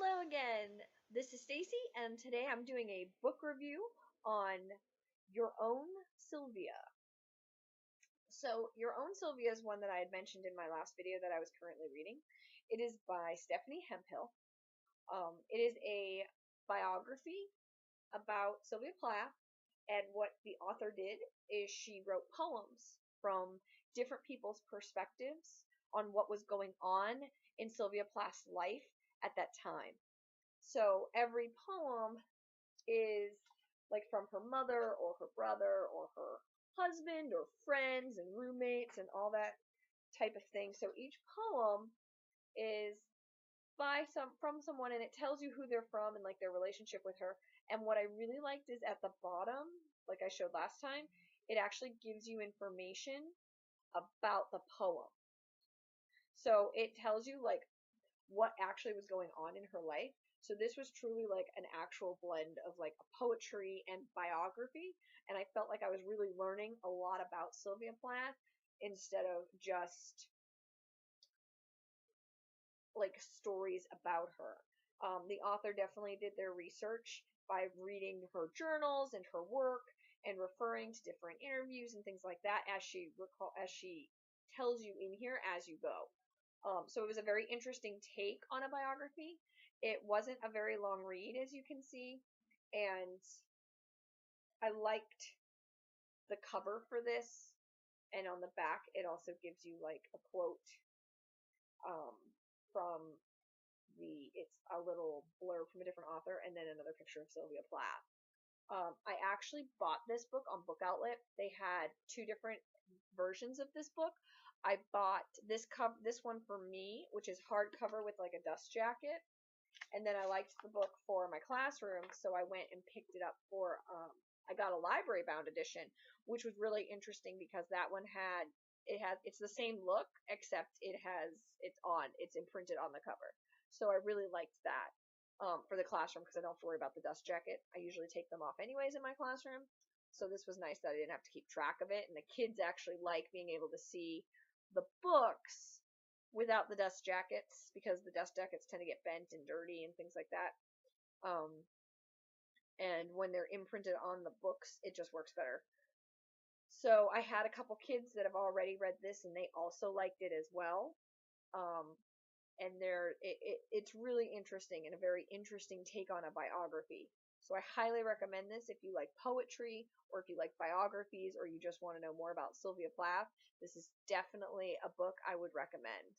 Hello again. This is Stacy, and today I'm doing a book review on Your Own Sylvia. So, Your Own Sylvia is one that I had mentioned in my last video that I was currently reading. It is by Stephanie Hemphill. It is a biography about Sylvia Plath, and what the author did is she wrote poems from different people's perspectives on what was going on in Sylvia Plath's life at that time. So every poem is like from her mother or her brother or her husband or friends and roommates and all that type of thing. So each poem is from someone, and it tells you who they're from and like their relationship with her. And what I really liked is at the bottom, like I showed last time, it actually gives you information about the poem. So it tells you like what actually was going on in her life. So this was truly like an actual blend of like a poetry and biography, and I felt like I was really learning a lot about Sylvia Plath instead of just like stories about her. The author definitely did their research by reading her journals and her work and referring to different interviews and things like that as she tells you in here as you go. So it was a very interesting take on a biography. It wasn't a very long read, as you can see, and I liked the cover for this. And on the back, it also gives you like a quote um, from it's a little blurb from a different author, and then another picture of Sylvia Plath. I actually bought this book on Book Outlet. They had two different versions of this book. I bought this one for me, which is hardcover with like a dust jacket, and then I liked the book for my classroom, so I went and picked it up for. I got a library bound edition, which was really interesting because that one it's the same look except it's imprinted on the cover. So I really liked that for the classroom because I don't have to worry about the dust jacket. I usually take them off anyways in my classroom. So this was nice that I didn't have to keep track of it. And the kids actually like being able to see the books without the dust jackets because the dust jackets tend to get bent and dirty and things like that. And when they're imprinted on the books, it just works better. So I had a couple kids that have already read this and they also liked it as well. And it's really interesting and a very interesting take on a biography. So I highly recommend this if you like poetry or if you like biographies or you just want to know more about Sylvia Plath. This is definitely a book I would recommend.